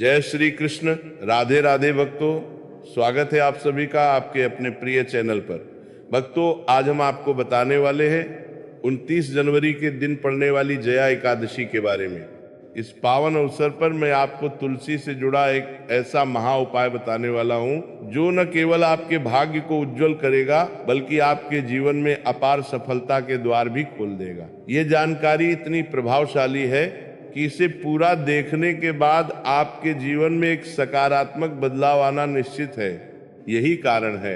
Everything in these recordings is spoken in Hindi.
जय श्री कृष्ण। राधे राधे भक्तों, स्वागत है आप सभी का आपके अपने प्रिय चैनल पर। भक्तों, आज हम आपको बताने वाले हैं 29 जनवरी के दिन पड़ने वाली जया एकादशी के बारे में। इस पावन अवसर पर मैं आपको तुलसी से जुड़ा एक ऐसा महा उपाय बताने वाला हूं जो न केवल आपके भाग्य को उज्जवल करेगा बल्कि आपके जीवन में अपार सफलता के द्वार भी खोल देगा। ये जानकारी इतनी प्रभावशाली है कि इसे पूरा देखने के बाद आपके जीवन में एक सकारात्मक बदलाव आना निश्चित है। यही कारण है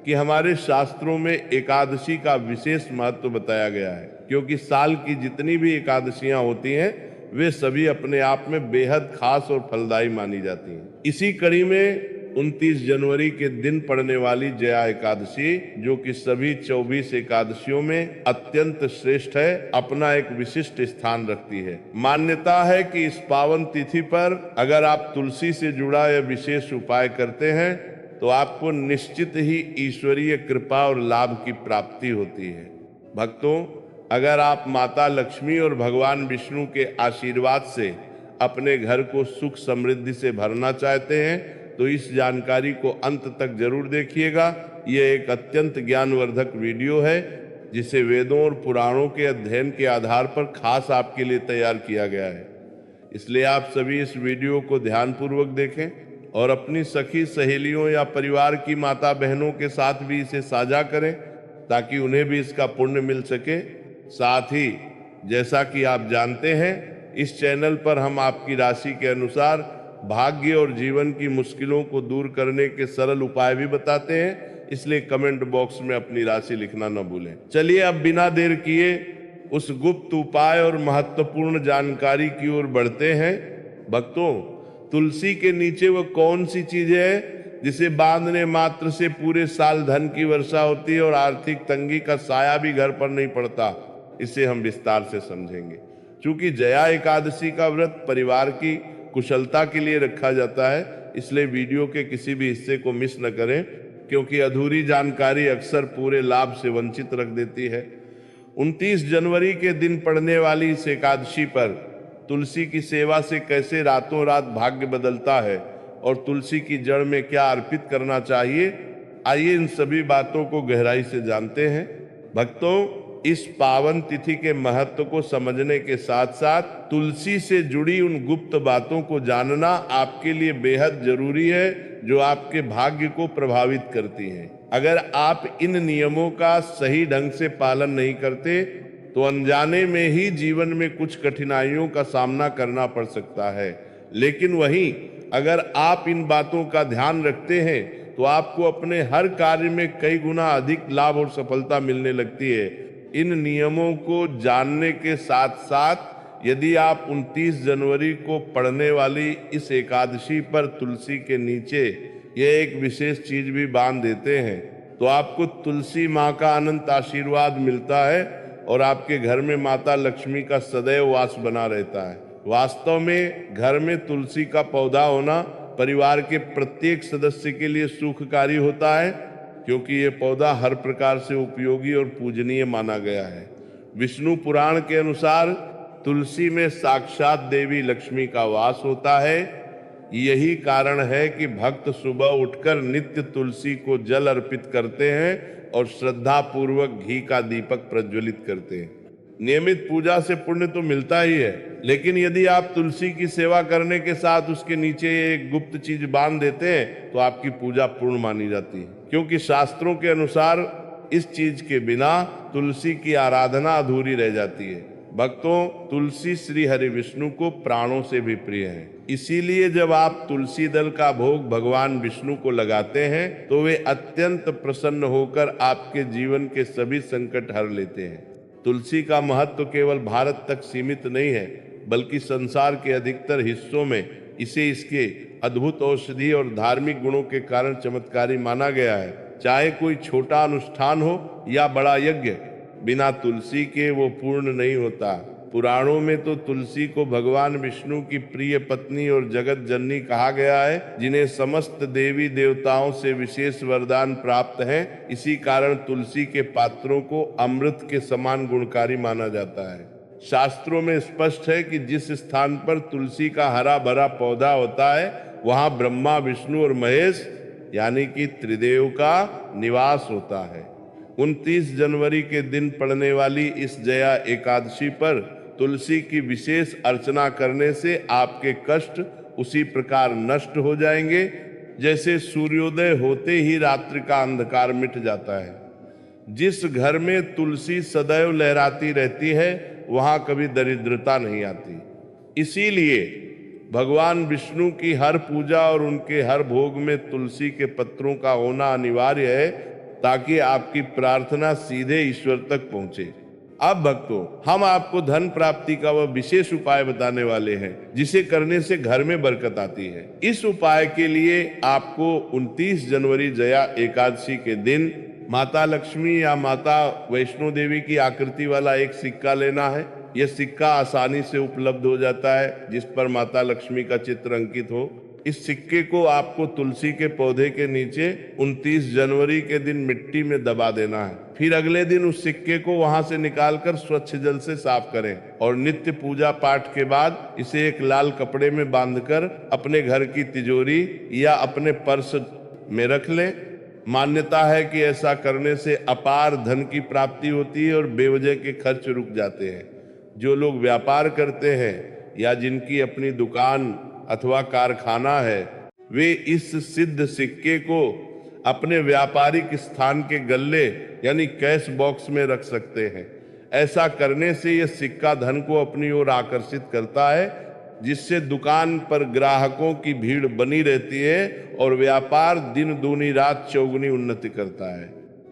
कि हमारे शास्त्रों में एकादशी का विशेष महत्व बताया गया है, क्योंकि साल की जितनी भी एकादशियां होती हैं वे सभी अपने आप में बेहद खास और फलदायी मानी जाती हैं। इसी कड़ी में 29 जनवरी के दिन पड़ने वाली जया एकादशी, जो कि सभी 24 एकादशियों में अत्यंत श्रेष्ठ है, अपना एक विशिष्ट स्थान रखती है। मान्यता है कि इस पावन तिथि पर अगर आप तुलसी से जुड़ा यह विशेष उपाय करते हैं तो आपको निश्चित ही ईश्वरीय कृपा और लाभ की प्राप्ति होती है। भक्तों, अगर आप माता लक्ष्मी और भगवान विष्णु के आशीर्वाद से अपने घर को सुख समृद्धि से भरना चाहते हैं तो इस जानकारी को अंत तक जरूर देखिएगा। यह एक अत्यंत ज्ञानवर्धक वीडियो है जिसे वेदों और पुराणों के अध्ययन के आधार पर खास आपके लिए तैयार किया गया है। इसलिए आप सभी इस वीडियो को ध्यानपूर्वक देखें और अपनी सखी सहेलियों या परिवार की माता बहनों के साथ भी इसे साझा करें ताकि उन्हें भी इसका पुण्य मिल सके। साथ ही जैसा कि आप जानते हैं, इस चैनल पर हम आपकी राशि के अनुसार भाग्य और जीवन की मुश्किलों को दूर करने के सरल उपाय भी बताते हैं, इसलिए कमेंट बॉक्स में अपनी राशि लिखना न भूलें। चलिए अब बिना देर किए उस गुप्त उपाय और महत्वपूर्ण जानकारी की ओर बढ़ते हैं। भक्तों, तुलसी के नीचे वो कौन सी चीज है जिसे बांधने मात्र से पूरे साल धन की वर्षा होती है और आर्थिक तंगी का साया भी घर पर नहीं पड़ता, इसे हम विस्तार से समझेंगे। चूंकि जया एकादशी का व्रत परिवार की कुशलता के लिए रखा जाता है, इसलिए वीडियो के किसी भी हिस्से को मिस न करें, क्योंकि अधूरी जानकारी अक्सर पूरे लाभ से वंचित रख देती है। 29 जनवरी के दिन पड़ने वाली इस एकादशी पर तुलसी की सेवा से कैसे रातों रात भाग्य बदलता है और तुलसी की जड़ में क्या अर्पित करना चाहिए, आइए इन सभी बातों को गहराई से जानते हैं। भक्तों, इस पावन तिथि के महत्व को समझने के साथ साथ तुलसी से जुड़ी उन गुप्त बातों को जानना आपके लिए बेहद जरूरी है जो आपके भाग्य को प्रभावित करती हैं। अगर आप इन नियमों का सही ढंग से पालन नहीं करते तो अनजाने में ही जीवन में कुछ कठिनाइयों का सामना करना पड़ सकता है, लेकिन वहीं अगर आप इन बातों का ध्यान रखते हैं तो आपको अपने हर कार्य में कई गुना अधिक लाभ और सफलता मिलने लगती है। इन नियमों को जानने के साथ साथ यदि आप 29 जनवरी को पड़ने वाली इस एकादशी पर तुलसी के नीचे यह एक विशेष चीज भी बांध देते हैं तो आपको तुलसी माँ का अनंत आशीर्वाद मिलता है और आपके घर में माता लक्ष्मी का सदैव वास बना रहता है। वास्तव में घर में तुलसी का पौधा होना परिवार के प्रत्येक सदस्य के लिए सुखकारी होता है, क्योंकि ये पौधा हर प्रकार से उपयोगी और पूजनीय माना गया है। विष्णु पुराण के अनुसार तुलसी में साक्षात देवी लक्ष्मी का वास होता है। यही कारण है कि भक्त सुबह उठकर नित्य तुलसी को जल अर्पित करते हैं और श्रद्धा पूर्वक घी का दीपक प्रज्वलित करते हैं। नियमित पूजा से पुण्य तो मिलता ही है, लेकिन यदि आप तुलसी की सेवा करने के साथ उसके नीचे एक गुप्त चीज बांध देते हैं तो आपकी पूजा पूर्ण मानी जाती है, क्योंकि शास्त्रों के अनुसार इस चीज के बिना तुलसी की आराधना अधूरी रह जाती है। भक्तों, तुलसी श्री हरि विष्णु को प्राणों से भी प्रिय है, इसीलिए जब आप तुलसी दल का भोग भगवान विष्णु को लगाते हैं तो वे अत्यंत प्रसन्न होकर आपके जीवन के सभी संकट हर लेते हैं। तुलसी का महत्व केवल भारत तक सीमित नहीं है, बल्कि संसार के अधिकतर हिस्सों में इसे इसके अद्भुत औषधि और धार्मिक गुणों के कारण चमत्कारी माना गया है। चाहे कोई छोटा अनुष्ठान हो या बड़ा यज्ञ, बिना तुलसी के वो पूर्ण नहीं होता। पुराणों में तो तुलसी को भगवान विष्णु की प्रिय पत्नी और जगत जननी कहा गया है, जिन्हें समस्त देवी देवताओं से विशेष वरदान प्राप्त है। इसी कारण तुलसी के पात्रों को अमृत के समान गुणकारी माना जाता है। शास्त्रों में स्पष्ट है कि जिस स्थान पर तुलसी का हरा भरा पौधा होता है वहां ब्रह्मा, विष्णु और महेश यानी कि त्रिदेव का निवास होता है। 29 जनवरी के दिन पड़ने वाली इस जया एकादशी पर तुलसी की विशेष अर्चना करने से आपके कष्ट उसी प्रकार नष्ट हो जाएंगे जैसे सूर्योदय होते ही रात्रि का अंधकार मिट जाता है। जिस घर में तुलसी सदैव लहराती रहती है वहां कभी दरिद्रता नहीं आती। इसीलिए भगवान विष्णु की हर पूजा और उनके हर भोग में तुलसी के पत्रों का होना अनिवार्य है ताकि आपकी प्रार्थना सीधे ईश्वर तक पहुंचे। अब भक्तों, हम आपको धन प्राप्ति का वह विशेष उपाय बताने वाले हैं जिसे करने से घर में बरकत आती है। इस उपाय के लिए आपको 29 जनवरी जया एकादशी के दिन माता लक्ष्मी या माता वैष्णो देवी की आकृति वाला एक सिक्का लेना है। यह सिक्का आसानी से उपलब्ध हो जाता है जिस पर माता लक्ष्मी का चित्र अंकित हो। इस सिक्के को आपको तुलसी के पौधे के नीचे 29 जनवरी के दिन मिट्टी में दबा देना है। फिर अगले दिन उस सिक्के को वहां से निकालकर स्वच्छ जल से साफ करें और नित्य पूजा पाठ के बाद इसे एक लाल कपड़े में बांधकर अपने घर की तिजोरी या अपने पर्स में रख लें। मान्यता है कि ऐसा करने से अपार धन की प्राप्ति होती है और बेवजह के खर्च रुक जाते हैं। जो लोग व्यापार करते हैं या जिनकी अपनी दुकान अथवा कारखाना है वे इस सिद्ध सिक्के को अपने व्यापारिक स्थान के गल्ले यानी कैश बॉक्स में रख सकते हैं। ऐसा करने से यह सिक्का धन को अपनी ओर आकर्षित करता है जिससे दुकान पर ग्राहकों की भीड़ बनी रहती है और व्यापार दिन दूनी रात चौगुनी उन्नति करता है।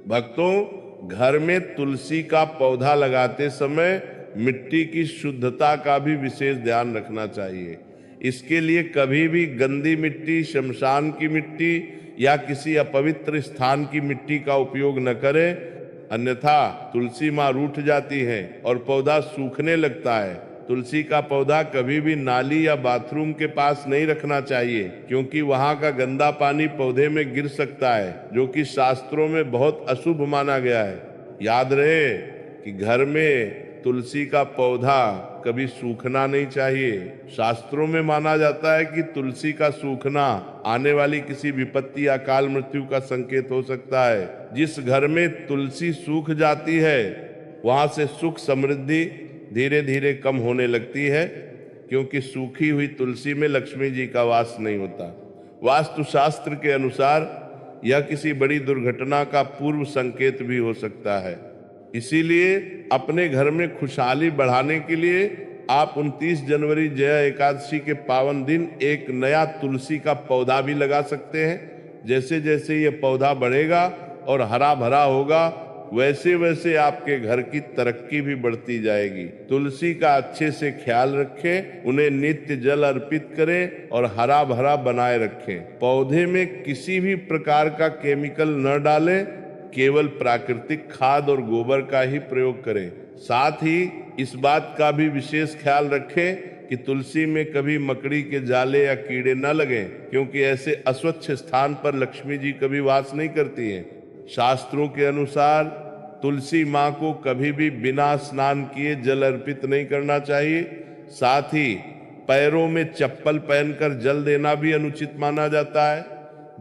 भक्तों, घर में तुलसी का पौधा लगाते समय मिट्टी की शुद्धता का भी विशेष ध्यान रखना चाहिए। इसके लिए कभी भी गंदी मिट्टी, शमशान की मिट्टी या किसी अपवित्र स्थान की मिट्टी का उपयोग न करें, अन्यथा तुलसी माँ रूठ जाती है और पौधा सूखने लगता है। तुलसी का पौधा कभी भी नाली या बाथरूम के पास नहीं रखना चाहिए क्योंकि वहां का गंदा पानी पौधे में गिर सकता है जो कि शास्त्रों में बहुत अशुभ माना गया है। याद रहे कि घर में तुलसी का पौधा कभी सूखना नहीं चाहिए। शास्त्रों में माना जाता है कि तुलसी का सूखना आने वाली किसी विपत्ति या काल मृत्यु का संकेत हो सकता है। जिस घर में तुलसी सूख जाती है वहां से सुख समृद्धि धीरे धीरे कम होने लगती है क्योंकि सूखी हुई तुलसी में लक्ष्मी जी का वास नहीं होता। वास्तुशास्त्र के अनुसार यह किसी बड़ी दुर्घटना का पूर्व संकेत भी हो सकता है। इसीलिए अपने घर में खुशहाली बढ़ाने के लिए आप 29 जनवरी जया एकादशी के पावन दिन एक नया तुलसी का पौधा भी लगा सकते हैं। जैसे जैसे ये पौधा बढ़ेगा और हरा भरा होगा वैसे वैसे आपके घर की तरक्की भी बढ़ती जाएगी। तुलसी का अच्छे से ख्याल रखें, उन्हें नित्य जल अर्पित करें और हरा भरा बनाए रखें। पौधे में किसी भी प्रकार का केमिकल न डालें, केवल प्राकृतिक खाद और गोबर का ही प्रयोग करें। साथ ही इस बात का भी विशेष ख्याल रखें कि तुलसी में कभी मकड़ी के जाले या कीड़े न लगें क्योंकि ऐसे अस्वच्छ स्थान पर लक्ष्मी जी कभी वास नहीं करती हैं। शास्त्रों के अनुसार तुलसी माँ को कभी भी बिना स्नान किए जल अर्पित नहीं करना चाहिए। साथ ही पैरों में चप्पल पहनकर जल देना भी अनुचित माना जाता है।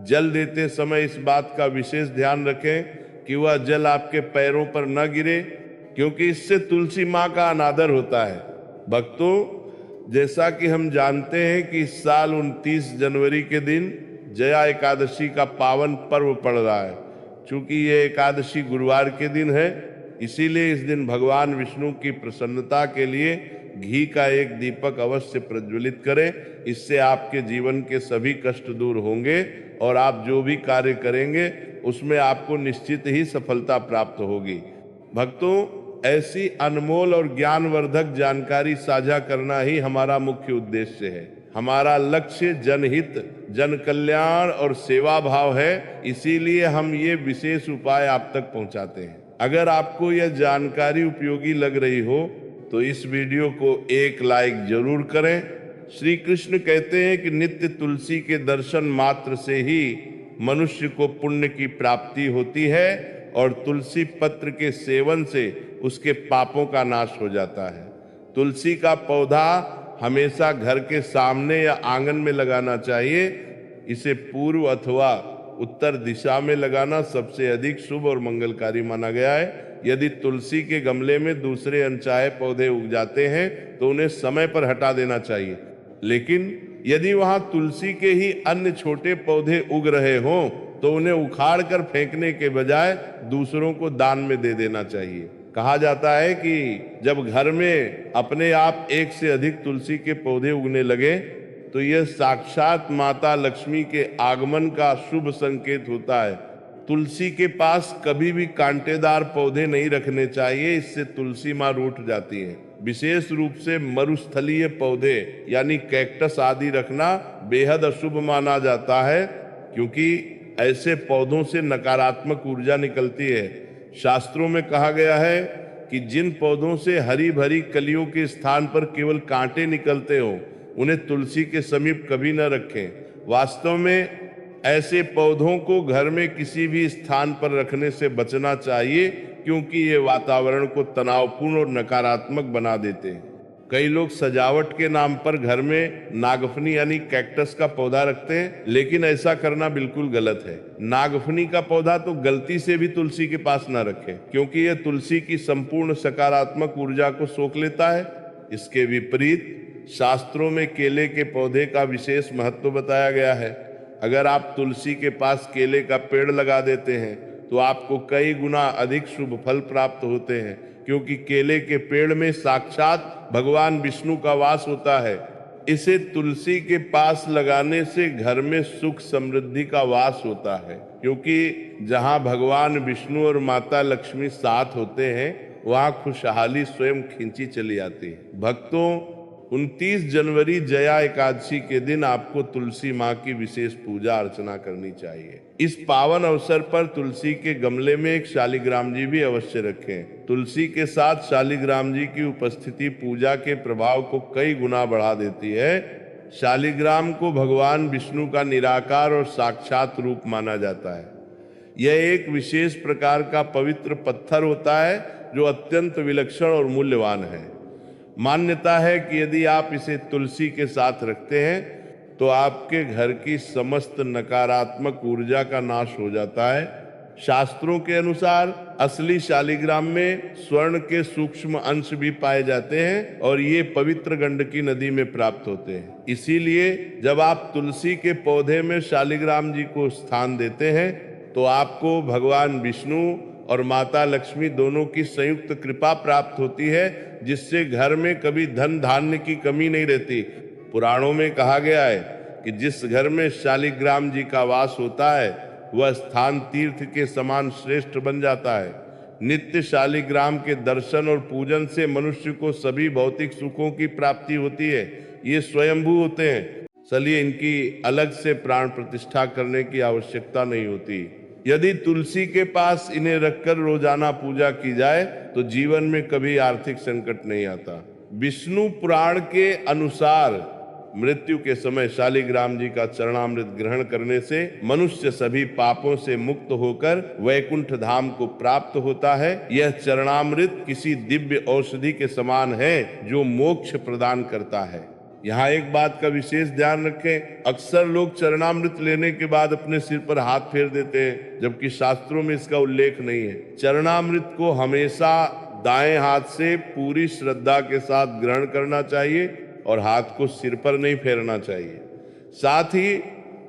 जल देते समय इस बात का विशेष ध्यान रखें कि वह जल आपके पैरों पर न गिरे क्योंकि इससे तुलसी माँ का अनादर होता है। भक्तों, जैसा कि हम जानते हैं कि इस साल 29 जनवरी के दिन जया एकादशी का पावन पर्व पड़ रहा है। चूंकि ये एकादशी गुरुवार के दिन है, इसीलिए इस दिन भगवान विष्णु की प्रसन्नता के लिए घी का एक दीपक अवश्य प्रज्वलित करें। इससे आपके जीवन के सभी कष्ट दूर होंगे और आप जो भी कार्य करेंगे उसमें आपको निश्चित ही सफलता प्राप्त होगी। भक्तों, ऐसी अनमोल और ज्ञानवर्धक जानकारी साझा करना ही हमारा मुख्य उद्देश्य है। हमारा लक्ष्य जनहित, जन कल्याण और सेवा भाव है, इसीलिए हम ये विशेष उपाय आप तक पहुंचाते हैं। अगर आपको यह जानकारी उपयोगी लग रही हो तो इस वीडियो को एक लाइक जरूर करें। श्री कृष्ण कहते हैं कि नित्य तुलसी के दर्शन मात्र से ही मनुष्य को पुण्य की प्राप्ति होती है और तुलसी पत्र के सेवन से उसके पापों का नाश हो जाता है। तुलसी का पौधा हमेशा घर के सामने या आंगन में लगाना चाहिए। इसे पूर्व अथवा उत्तर दिशा में लगाना सबसे अधिक शुभ और मंगलकारी माना गया है। यदि तुलसी के गमले में दूसरे अनचाहे पौधे उग जाते हैं तो उन्हें समय पर हटा देना चाहिए, लेकिन यदि वहां तुलसी के ही अन्य छोटे पौधे उग रहे हों तो उन्हें उखाड़ कर फेंकने के बजाय दूसरों को दान में दे देना चाहिए। कहा जाता है कि जब घर में अपने आप एक से अधिक तुलसी के पौधे उगने लगे तो यह साक्षात माता लक्ष्मी के आगमन का शुभ संकेत होता है। तुलसी के पास कभी भी कांटेदार पौधे नहीं रखने चाहिए, इससे तुलसी माँ रूठ जाती है। विशेष रूप से मरुस्थलीय पौधे यानी कैक्टस आदि रखना बेहद अशुभ माना जाता है, क्योंकि ऐसे पौधों से नकारात्मक ऊर्जा निकलती है। शास्त्रों में कहा गया है कि जिन पौधों से हरी भरी कलियों के स्थान पर केवल कांटे निकलते हो उन्हें तुलसी के समीप कभी न रखें। वास्तव में ऐसे पौधों को घर में किसी भी स्थान पर रखने से बचना चाहिए, क्योंकि ये वातावरण को तनावपूर्ण और नकारात्मक बना देते हैं। कई लोग सजावट के नाम पर घर में नागफनी यानी कैक्टस का पौधा रखते हैं, लेकिन ऐसा करना बिल्कुल गलत है। नागफनी का पौधा तो गलती से भी तुलसी के पास ना रखें, क्योंकि यह तुलसी की संपूर्ण सकारात्मक ऊर्जा को सोख लेता है। इसके विपरीत शास्त्रों में केले के पौधे का विशेष महत्व बताया गया है। अगर आप तुलसी के पास केले का पेड़ लगा देते हैं तो आपको कई गुना अधिक शुभ फल प्राप्त होते हैं, क्योंकि केले के पेड़ में साक्षात भगवान विष्णु का वास होता है। इसे तुलसी के पास लगाने से घर में सुख समृद्धि का वास होता है, क्योंकि जहां भगवान विष्णु और माता लक्ष्मी साथ होते हैं वहां खुशहाली स्वयं खींची चली आती है। भक्तों, 29 जनवरी जया एकादशी के दिन आपको तुलसी माँ की विशेष पूजा अर्चना करनी चाहिए। इस पावन अवसर पर तुलसी के गमले में एक शालिग्राम जी भी अवश्य रखें। तुलसी के साथ शालिग्राम जी की उपस्थिति पूजा के प्रभाव को कई गुना बढ़ा देती है। शालिग्राम को भगवान विष्णु का निराकार और साक्षात रूप माना जाता है। यह एक विशेष प्रकार का पवित्र पत्थर होता है जो अत्यंत विलक्षण और मूल्यवान है। मान्यता है कि यदि आप इसे तुलसी के साथ रखते हैं तो आपके घर की समस्त नकारात्मक ऊर्जा का नाश हो जाता है। शास्त्रों के अनुसार असली शालिग्राम में स्वर्ण के सूक्ष्म अंश भी पाए जाते हैं और ये पवित्र गंडकी नदी में प्राप्त होते हैं। इसीलिए जब आप तुलसी के पौधे में शालिग्राम जी को स्थान देते हैं तो आपको भगवान विष्णु और माता लक्ष्मी दोनों की संयुक्त कृपा प्राप्त होती है, जिससे घर में कभी धन धान्य की कमी नहीं रहती। पुराणों में कहा गया है कि जिस घर में शालिग्राम जी का वास होता है वह स्थान तीर्थ के समान श्रेष्ठ बन जाता है। नित्य शालिग्राम के दर्शन और पूजन से मनुष्य को सभी भौतिक सुखों की प्राप्ति होती है। ये स्वयंभू होते हैं, इसलिए इनकी अलग से प्राण प्रतिष्ठा करने की आवश्यकता नहीं होती। यदि तुलसी के पास इन्हें रखकर रोजाना पूजा की जाए तो जीवन में कभी आर्थिक संकट नहीं आता। विष्णु पुराण के अनुसार मृत्यु के समय शालिग्राम जी का चरणामृत ग्रहण करने से मनुष्य सभी पापों से मुक्त होकर वैकुंठ धाम को प्राप्त होता है। यह चरणामृत किसी दिव्य औषधि के समान है जो मोक्ष प्रदान करता है। यहाँ एक बात का विशेष ध्यान रखें, अक्सर लोग चरणामृत लेने के बाद अपने सिर पर हाथ फेर देते हैं, जबकि शास्त्रों में इसका उल्लेख नहीं है। चरणामृत को हमेशा दाएं हाथ से पूरी श्रद्धा के साथ ग्रहण करना चाहिए और हाथ को सिर पर नहीं फेरना चाहिए। साथ ही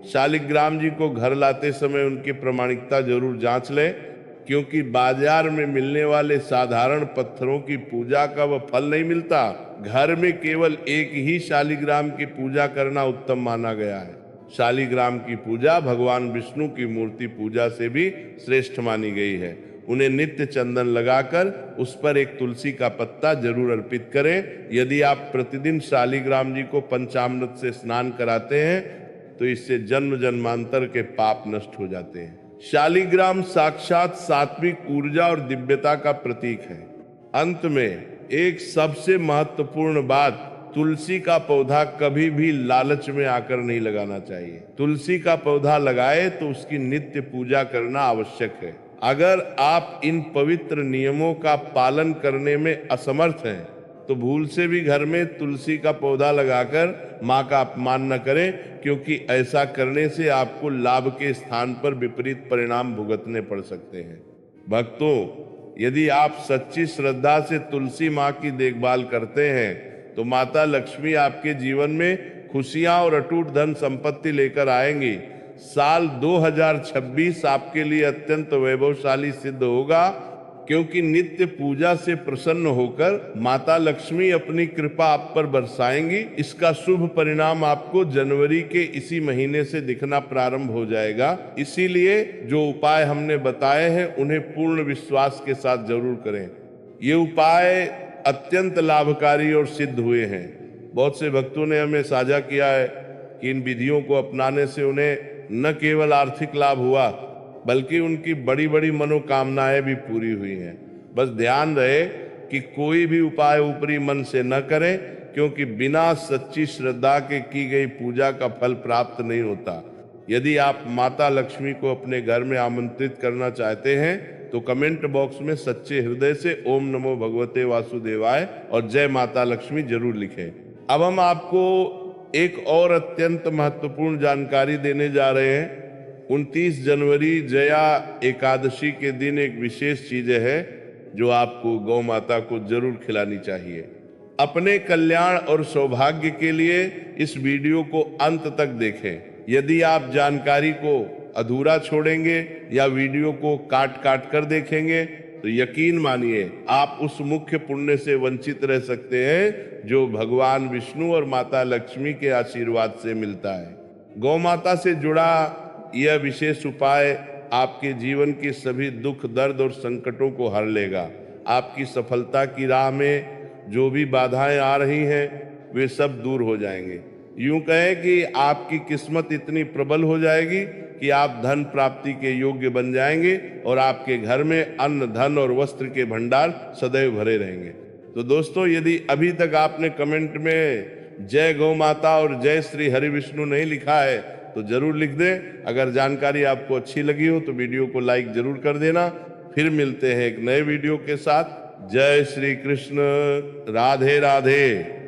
शालिग्राम जी को घर लाते समय उनकी प्रामाणिकता जरूर जांच लें, क्योंकि बाजार में मिलने वाले साधारण पत्थरों की पूजा का वह फल नहीं मिलता। घर में केवल एक ही शालिग्राम की पूजा करना उत्तम माना गया है। शालिग्राम की पूजा भगवान विष्णु की मूर्ति पूजा से भी श्रेष्ठ मानी गई है। उन्हें नित्य चंदन लगाकर उस पर एक तुलसी का पत्ता जरूर अर्पित करें। यदि आप प्रतिदिन शालिग्राम जी को पंचामृत से स्नान कराते हैं तो इससे जन्म जन्मांतर के पाप नष्ट हो जाते हैं। शालिग्राम साक्षात सात्विक ऊर्जा और दिव्यता का प्रतीक है। अंत में एक सबसे महत्वपूर्ण बात, तुलसी का पौधा कभी भी लालच में आकर नहीं लगाना चाहिए। तुलसी का पौधा लगाए तो उसकी नित्य पूजा करना आवश्यक है। अगर आप इन पवित्र नियमों का पालन करने में असमर्थ हैं तो भूल से भी घर में तुलसी का पौधा लगाकर माँ का अपमान न करें, क्योंकि ऐसा करने से आपको लाभ के स्थान पर विपरीत परिणाम भुगतने पड़ सकते हैं। भक्तों, यदि आप सच्ची श्रद्धा से तुलसी माँ की देखभाल करते हैं तो माता लक्ष्मी आपके जीवन में खुशियां और अटूट धन संपत्ति लेकर आएंगी। साल 2026 आपके लिए अत्यंत वैभवशाली सिद्ध होगा, क्योंकि नित्य पूजा से प्रसन्न होकर माता लक्ष्मी अपनी कृपा आप पर बरसाएंगी। इसका शुभ परिणाम आपको जनवरी के इसी महीने से दिखना प्रारंभ हो जाएगा। इसीलिए जो उपाय हमने बताए हैं उन्हें पूर्ण विश्वास के साथ जरूर करें। ये उपाय अत्यंत लाभकारी और सिद्ध हुए हैं। बहुत से भक्तों ने हमें साझा किया है कि इन विधियों को अपनाने से उन्हें न केवल आर्थिक लाभ हुआ बल्कि उनकी बड़ी बड़ी मनोकामनाएं भी पूरी हुई हैं। बस ध्यान रहे कि कोई भी उपाय ऊपरी मन से न करें, क्योंकि बिना सच्ची श्रद्धा के की गई पूजा का फल प्राप्त नहीं होता। यदि आप माता लक्ष्मी को अपने घर में आमंत्रित करना चाहते हैं तो कमेंट बॉक्स में सच्चे हृदय से ओम नमो भगवते वासुदेवाय और जय माता लक्ष्मी जरूर लिखें। अब हम आपको एक और अत्यंत महत्वपूर्ण जानकारी देने जा रहे हैं। 29 जनवरी जया एकादशी के दिन एक विशेष चीज है जो आपको गौ माता को जरूर खिलानी चाहिए। अपने कल्याण और सौभाग्य के लिए इस वीडियो को अंत तक देखें। यदि आप जानकारी को अधूरा छोड़ेंगे या वीडियो को काट काट कर देखेंगे तो यकीन मानिए आप उस मुख्य पुण्य से वंचित रह सकते हैं जो भगवान विष्णु और माता लक्ष्मी के आशीर्वाद से मिलता है। गौ माता से जुड़ा यह विशेष उपाय आपके जीवन के सभी दुख, दर्द और संकटों को हर लेगा। आपकी सफलता की राह में जो भी बाधाएं आ रही हैं वे सब दूर हो जाएंगे। यूं कहें कि आपकी किस्मत इतनी प्रबल हो जाएगी कि आप धन प्राप्ति के योग्य बन जाएंगे और आपके घर में अन्न, धन और वस्त्र के भंडार सदैव भरे रहेंगे। तो दोस्तों, यदि अभी तक आपने कमेंट में जय गौ माता और जय श्री हरि विष्णु नहीं लिखा है तो जरूर लिख दें। अगर जानकारी आपको अच्छी लगी हो तो वीडियो को लाइक जरूर कर देना। फिर मिलते हैं एक नए वीडियो के साथ। जय श्री कृष्ण। राधे राधे।